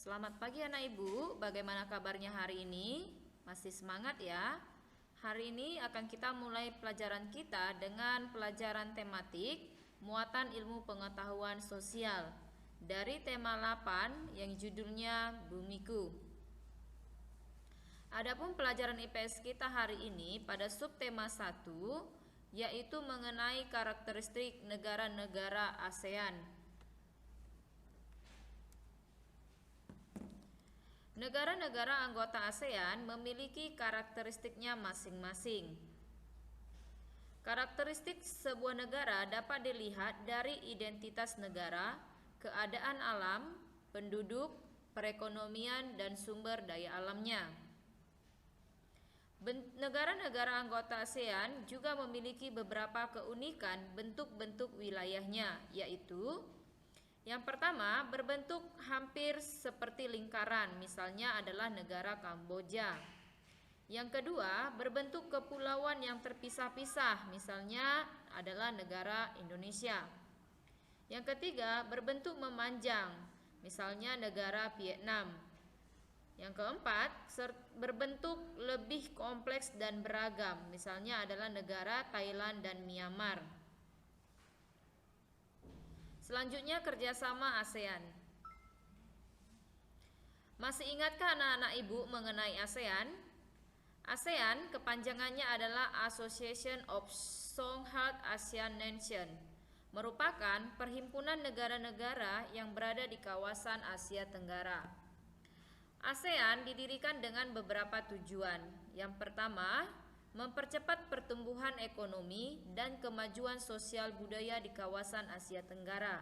Selamat pagi anak ibu, bagaimana kabarnya hari ini? Masih semangat ya? Hari ini akan kita mulai pelajaran kita dengan pelajaran tematik muatan ilmu pengetahuan sosial dari tema 8 yang judulnya Bumiku. Adapun pelajaran IPS kita hari ini pada subtema 1 yaitu mengenai karakteristik negara-negara ASEAN. Negara-negara anggota ASEAN memiliki karakteristiknya masing-masing. Karakteristik sebuah negara dapat dilihat dari identitas negara, keadaan alam, penduduk, perekonomian, dan sumber daya alamnya. Negara-negara anggota ASEAN juga memiliki beberapa keunikan bentuk-bentuk wilayahnya, yaitu yang pertama, berbentuk hampir seperti lingkaran, misalnya adalah negara Kamboja. Yang kedua, berbentuk kepulauan yang terpisah-pisah, misalnya adalah negara Indonesia. Yang ketiga, berbentuk memanjang, misalnya negara Vietnam. Yang keempat, berbentuk lebih kompleks dan beragam, misalnya adalah negara Thailand dan Myanmar. Selanjutnya kerjasama ASEAN. Masih ingatkah anak-anak ibu mengenai ASEAN? ASEAN kepanjangannya adalah Association of Songhai Asian Nations, merupakan perhimpunan negara-negara yang berada di kawasan Asia Tenggara. ASEAN didirikan dengan beberapa tujuan. Yang pertama, mempercepat pertumbuhan ekonomi dan kemajuan sosial budaya di kawasan Asia Tenggara.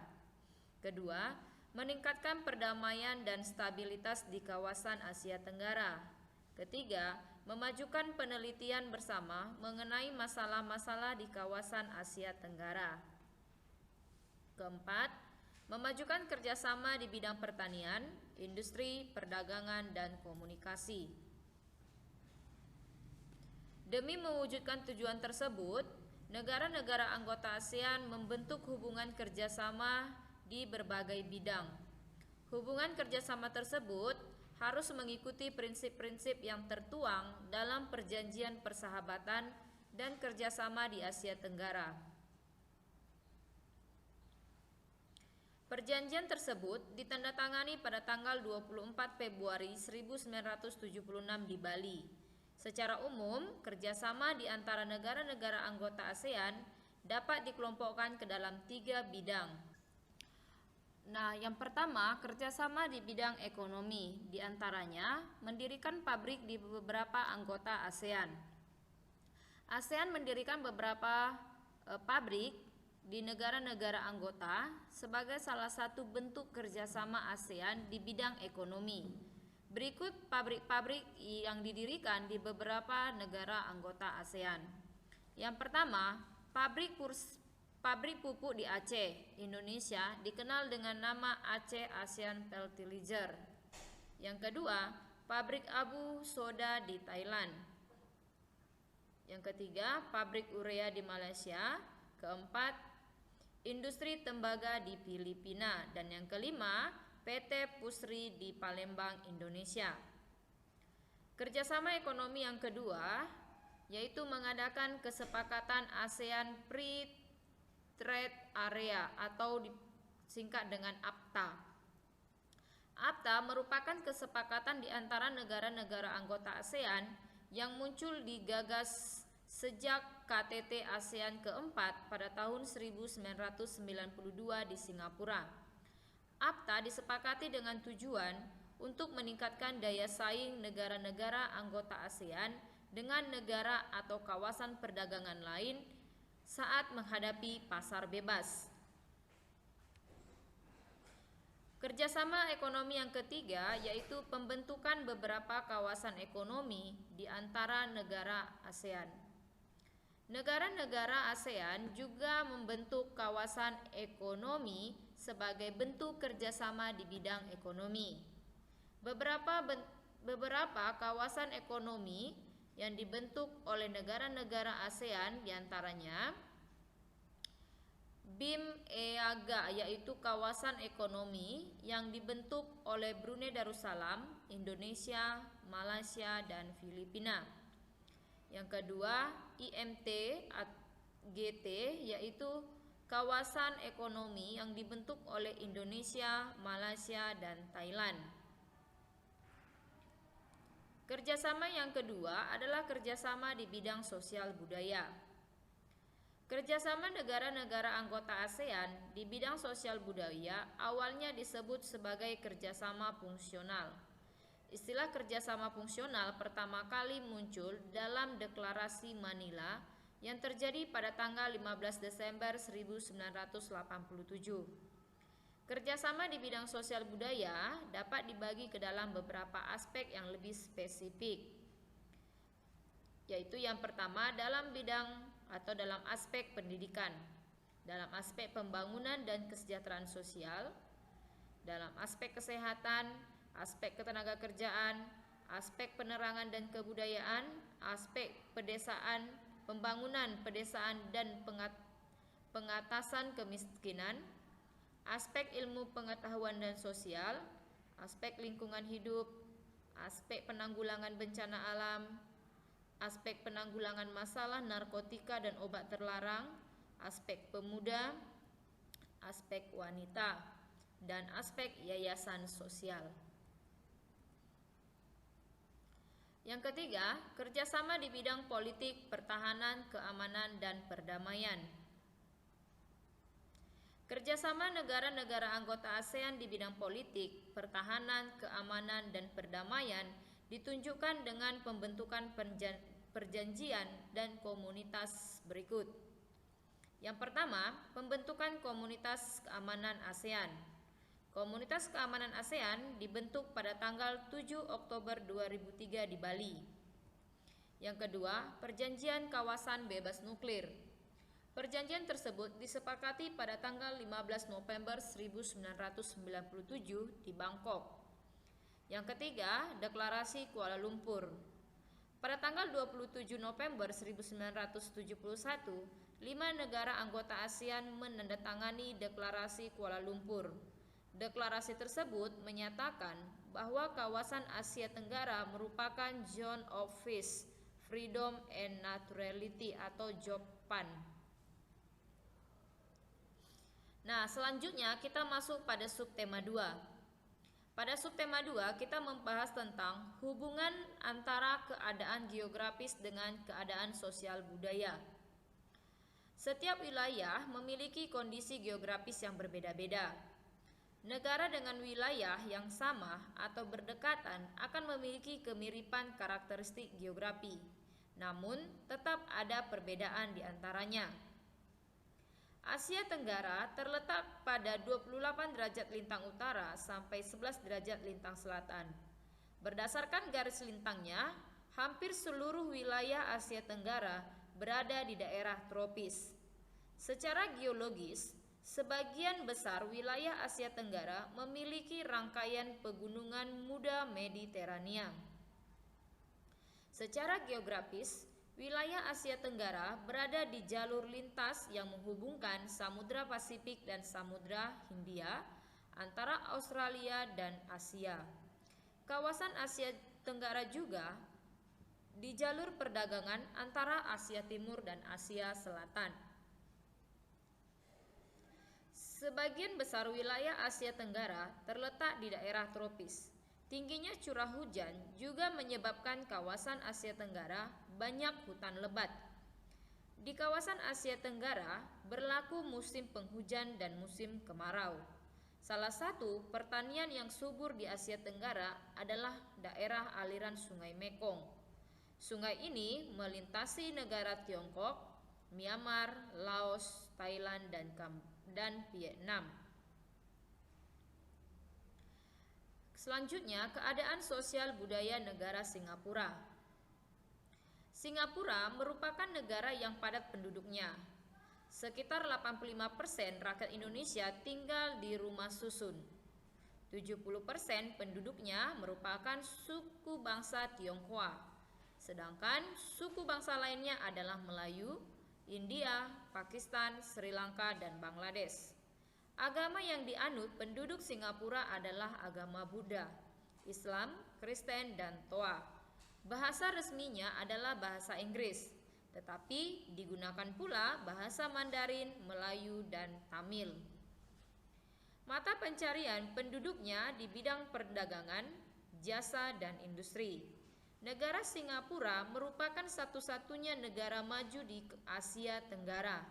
Kedua, meningkatkan perdamaian dan stabilitas di kawasan Asia Tenggara. Ketiga, memajukan penelitian bersama mengenai masalah-masalah di kawasan Asia Tenggara. Keempat, memajukan kerjasama di bidang pertanian, industri, perdagangan, dan komunikasi. Demi mewujudkan tujuan tersebut, negara-negara anggota ASEAN membentuk hubungan kerjasama di berbagai bidang. Hubungan kerjasama tersebut harus mengikuti prinsip-prinsip yang tertuang dalam perjanjian persahabatan dan kerjasama di Asia Tenggara. Perjanjian tersebut ditandatangani pada tanggal 24 Februari 1976 di Bali. Secara umum, kerjasama di antara negara-negara anggota ASEAN dapat dikelompokkan ke dalam 3 bidang. Nah, yang pertama, kerjasama di bidang ekonomi, di antaranya mendirikan pabrik di beberapa anggota ASEAN. ASEAN mendirikan beberapa pabrik di negara-negara anggota sebagai salah satu bentuk kerjasama ASEAN di bidang ekonomi. Berikut pabrik-pabrik yang didirikan di beberapa negara anggota ASEAN. Yang pertama, pabrik pupuk di Aceh, Indonesia, dikenal dengan nama Aceh Asian Fertilizer. Yang kedua, pabrik abu soda di Thailand. Yang ketiga, pabrik urea di Malaysia. Keempat, industri tembaga di Filipina. Dan yang kelima, PT Pusri di Palembang, Indonesia. Kerjasama ekonomi yang kedua yaitu mengadakan kesepakatan ASEAN Free Trade Area atau disingkat dengan AFTA. AFTA merupakan kesepakatan di antara negara-negara anggota ASEAN yang muncul digagas sejak KTT ASEAN keempat pada tahun 1992 di Singapura. AFTA disepakati dengan tujuan untuk meningkatkan daya saing negara-negara anggota ASEAN dengan negara atau kawasan perdagangan lain saat menghadapi pasar bebas. Kerjasama ekonomi yang ketiga yaitu pembentukan beberapa kawasan ekonomi di antara negara ASEAN. Negara-negara ASEAN juga membentuk kawasan ekonomi sebagai bentuk kerjasama di bidang ekonomi. Beberapa kawasan ekonomi yang dibentuk oleh negara-negara ASEAN diantaranya BIM EAGA yaitu kawasan ekonomi yang dibentuk oleh Brunei Darussalam, Indonesia, Malaysia, dan Filipina. Yang kedua, IMT GT yaitu kawasan ekonomi yang dibentuk oleh Indonesia, Malaysia, dan Thailand. Kerjasama yang kedua adalah kerjasama di bidang sosial budaya. Kerjasama negara-negara anggota ASEAN di bidang sosial budaya awalnya disebut sebagai kerjasama fungsional. Istilah kerjasama fungsional pertama kali muncul dalam Deklarasi Manila yang terjadi pada tanggal 15 Desember 1987. Kerjasama di bidang sosial budaya dapat dibagi ke dalam beberapa aspek yang lebih spesifik, yaitu yang pertama dalam bidang atau dalam aspek pendidikan, dalam aspek pembangunan dan kesejahteraan sosial, dalam aspek kesehatan, aspek ketenagakerjaan, aspek penerangan dan kebudayaan, aspek pedesaan, pembangunan pedesaan dan pengatasan kemiskinan, aspek ilmu pengetahuan dan sosial, aspek lingkungan hidup, aspek penanggulangan bencana alam, aspek penanggulangan masalah narkotika dan obat terlarang, aspek pemuda, aspek wanita, dan aspek yayasan sosial. Yang ketiga, kerjasama di bidang politik, pertahanan, keamanan, dan perdamaian. Kerjasama negara-negara anggota ASEAN di bidang politik, pertahanan, keamanan, dan perdamaian ditunjukkan dengan pembentukan perjanjian dan komunitas berikut. Yang pertama, pembentukan Komunitas Keamanan ASEAN. Komunitas Keamanan ASEAN dibentuk pada tanggal 7 Oktober 2003 di Bali. Yang kedua, Perjanjian Kawasan Bebas Nuklir. Perjanjian tersebut disepakati pada tanggal 15 November 1997 di Bangkok. Yang ketiga, Deklarasi Kuala Lumpur. Pada tanggal 27 November 1971, 5 negara anggota ASEAN menandatangani Deklarasi Kuala Lumpur. Deklarasi tersebut menyatakan bahwa kawasan Asia Tenggara merupakan Zone of Peace, Freedom and Neutrality atau JOPPAN. Nah, selanjutnya kita masuk pada subtema 2. Pada subtema 2 kita membahas tentang hubungan antara keadaan geografis dengan keadaan sosial budaya. Setiap wilayah memiliki kondisi geografis yang berbeda-beda. Negara dengan wilayah yang sama atau berdekatan akan memiliki kemiripan karakteristik geografi, namun tetap ada perbedaan di antaranya. Asia Tenggara terletak pada 28 derajat lintang utara sampai 11 derajat lintang selatan. Berdasarkan garis lintangnya, hampir seluruh wilayah Asia Tenggara berada di daerah tropis. Secara geologis, sebagian besar wilayah Asia Tenggara memiliki rangkaian pegunungan muda Mediterania. Secara geografis, wilayah Asia Tenggara berada di jalur lintas yang menghubungkan Samudra Pasifik dan Samudra Hindia antara Australia dan Asia. Kawasan Asia Tenggara juga di jalur perdagangan antara Asia Timur dan Asia Selatan. Sebagian besar wilayah Asia Tenggara terletak di daerah tropis. Tingginya curah hujan juga menyebabkan kawasan Asia Tenggara banyak hutan lebat. Di kawasan Asia Tenggara berlaku musim penghujan dan musim kemarau. Salah satu pertanian yang subur di Asia Tenggara adalah daerah aliran Sungai Mekong. Sungai ini melintasi negara Tiongkok, Myanmar, Laos, Thailand, dan Vietnam. Selanjutnya, keadaan sosial budaya negara Singapura. Singapura merupakan negara yang padat penduduknya. Sekitar 85% rakyat Indonesia tinggal di rumah susun. 70% penduduknya merupakan suku bangsa Tionghoa. Sedangkan suku bangsa lainnya adalah Melayu, India, Pakistan, Sri Lanka, dan Bangladesh. Agama yang dianut penduduk Singapura adalah agama Buddha, Islam, Kristen, dan Toa. Bahasa resminya adalah bahasa Inggris, tetapi digunakan pula bahasa Mandarin, Melayu, dan Tamil. Mata pencarian penduduknya di bidang perdagangan, jasa, dan industri. Negara Singapura merupakan satu-satunya negara maju di Asia Tenggara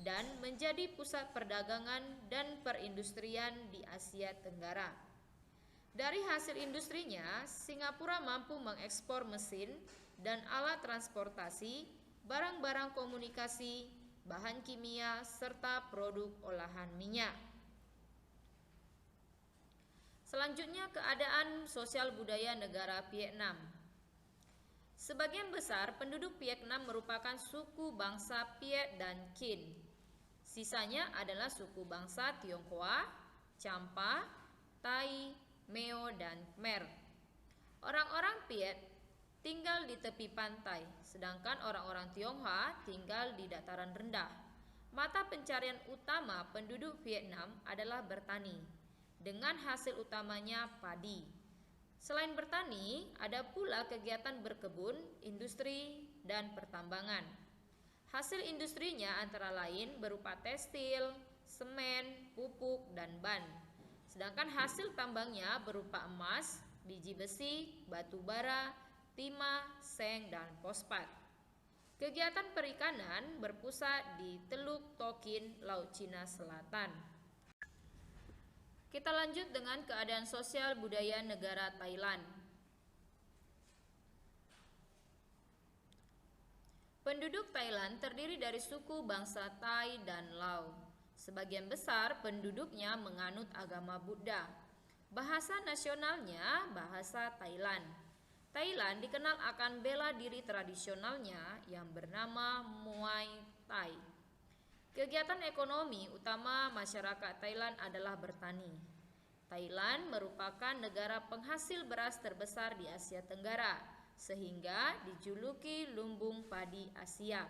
dan menjadi pusat perdagangan dan perindustrian di Asia Tenggara. Dari hasil industrinya, Singapura mampu mengekspor mesin dan alat transportasi, barang-barang komunikasi, bahan kimia, serta produk olahan minyak. Selanjutnya, keadaan sosial budaya negara Vietnam. Sebagian besar penduduk Vietnam merupakan suku bangsa Viet dan Kinh. Sisanya adalah suku bangsa Tionghoa, Champa, Thai, Meo, dan Khmer. Orang-orang Viet tinggal di tepi pantai, sedangkan orang-orang Tionghoa tinggal di dataran rendah. Mata pencarian utama penduduk Vietnam adalah bertani, dengan hasil utamanya padi. Selain bertani, ada pula kegiatan berkebun, industri, dan pertambangan. Hasil industrinya antara lain berupa tekstil, semen, pupuk, dan ban. Sedangkan hasil tambangnya berupa emas, biji besi, batu bara, timah, seng, dan fosfat. Kegiatan perikanan berpusat di Teluk Tokin, Laut Cina Selatan. Kita lanjut dengan keadaan sosial budaya negara Thailand. Penduduk Thailand terdiri dari suku bangsa Thai dan Lao. Sebagian besar penduduknya menganut agama Buddha. Bahasa nasionalnya bahasa Thailand. Thailand dikenal akan bela diri tradisionalnya yang bernama Muay Thai. Kegiatan ekonomi utama masyarakat Thailand adalah bertani. Thailand merupakan negara penghasil beras terbesar di Asia Tenggara, sehingga dijuluki lumbung padi Asia.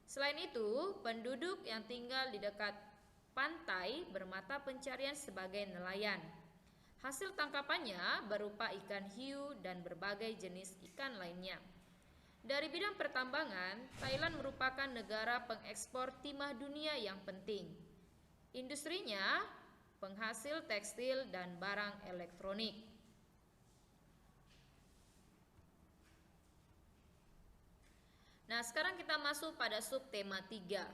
Selain itu, penduduk yang tinggal di dekat pantai bermata pencarian sebagai nelayan. Hasil tangkapannya berupa ikan hiu dan berbagai jenis ikan lainnya. Dari bidang pertambangan, Thailand merupakan negara pengekspor timah dunia yang penting. Industrinya penghasil tekstil dan barang elektronik. Nah, sekarang kita masuk pada subtema 3.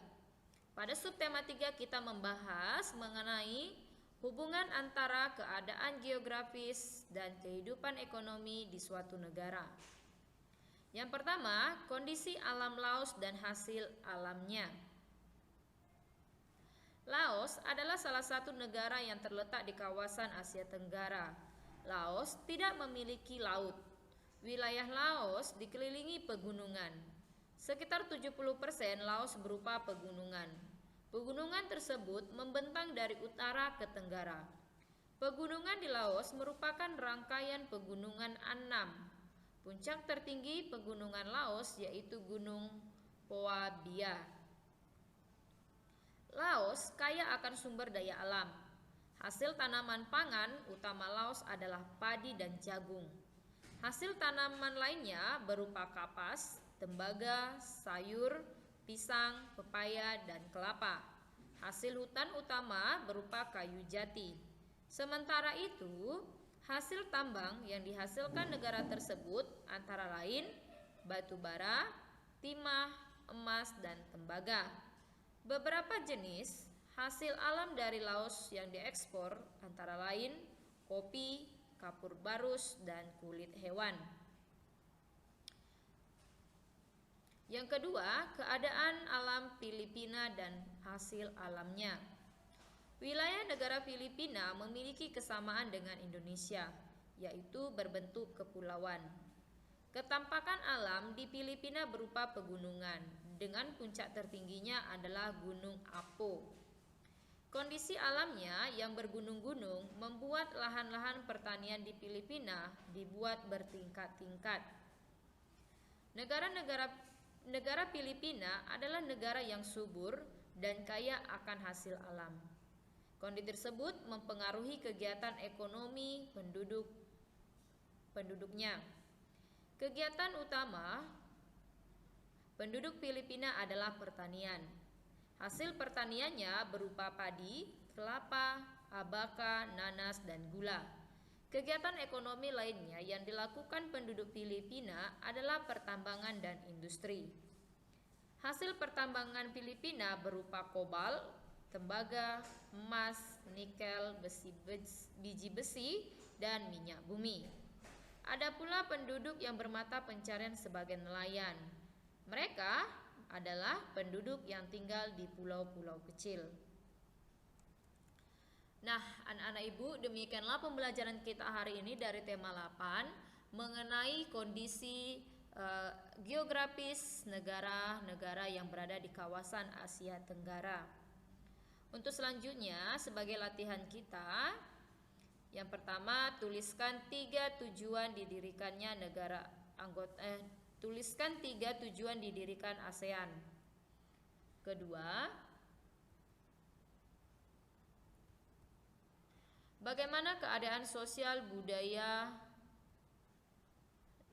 Pada subtema 3 kita membahas mengenai hubungan antara keadaan geografis dan kehidupan ekonomi di suatu negara. Yang pertama, kondisi alam Laos dan hasil alamnya. Laos adalah salah satu negara yang terletak di kawasan Asia Tenggara. Laos tidak memiliki laut. Wilayah Laos dikelilingi pegunungan. Sekitar 70% Laos berupa pegunungan. Pegunungan tersebut membentang dari utara ke tenggara. Pegunungan di Laos merupakan rangkaian pegunungan Annam. Puncak tertinggi pegunungan Laos yaitu Gunung Phoa Bia. Laos kaya akan sumber daya alam. Hasil tanaman pangan utama Laos adalah padi dan jagung. Hasil tanaman lainnya berupa kapas, tembaga, sayur, pisang, pepaya, dan kelapa. Hasil hutan utama berupa kayu jati. Sementara itu, hasil tambang yang dihasilkan negara tersebut antara lain batu bara, timah, emas, dan tembaga. Beberapa jenis hasil alam dari Laos yang diekspor antara lain kopi, kapur barus, dan kulit hewan. Yang kedua, keadaan alam Filipina dan hasil alamnya. Wilayah negara Filipina memiliki kesamaan dengan Indonesia, yaitu berbentuk kepulauan. Ketampakan alam di Filipina berupa pegunungan, dengan puncak tertingginya adalah Gunung Apo. Kondisi alamnya yang bergunung-gunung membuat lahan-lahan pertanian di Filipina dibuat bertingkat-tingkat. Negara-negara Negara Filipina adalah negara yang subur dan kaya akan hasil alam. Kondisi tersebut mempengaruhi kegiatan ekonomi penduduknya. Kegiatan utama penduduk Filipina adalah pertanian. Hasil pertaniannya berupa padi, kelapa, abaka, nanas, dan gula. Kegiatan ekonomi lainnya yang dilakukan penduduk Filipina adalah pertambangan dan industri. Hasil pertambangan Filipina berupa kobalt, tembaga, emas, nikel, biji besi, dan minyak bumi. Ada pula penduduk yang bermata pencarian sebagai nelayan. Mereka adalah penduduk yang tinggal di pulau-pulau kecil. Nah, anak-anak ibu, demikianlah pembelajaran kita hari ini dari tema 8 mengenai kondisi geografis negara-negara yang berada di kawasan Asia Tenggara. Untuk selanjutnya, sebagai latihan kita, yang pertama, tuliskan 3 tujuan didirikannya negara anggota tuliskan 3 tujuan didirikan ASEAN. Kedua, bagaimana keadaan sosial budaya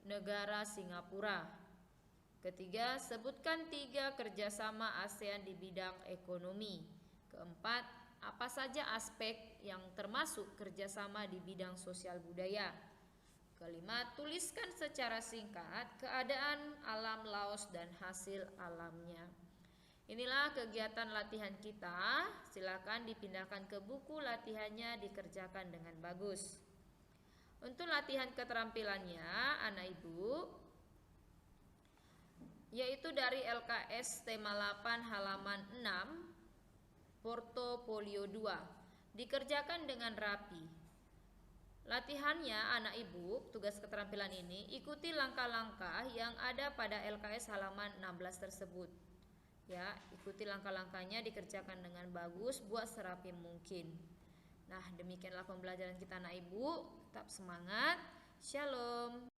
negara Singapura? Ketiga, sebutkan 3 kerjasama ASEAN di bidang ekonomi. Keempat, apa saja aspek yang termasuk kerjasama di bidang sosial budaya? Kelima, tuliskan secara singkat keadaan alam Laos dan hasil alamnya. Inilah kegiatan latihan kita. Silakan dipindahkan ke buku latihannya, dikerjakan dengan bagus. Untuk latihan keterampilannya, anak ibu, yaitu dari LKS tema 8 halaman 6, Portofolio 2, dikerjakan dengan rapi. Latihannya anak ibu, tugas keterampilan ini, ikuti langkah-langkah yang ada pada LKS halaman 16 tersebut. Ya, ikuti langkah-langkahnya, dikerjakan dengan bagus, buat serapi mungkin. Nah, demikianlah pembelajaran kita anak ibu. Tetap semangat. Shalom.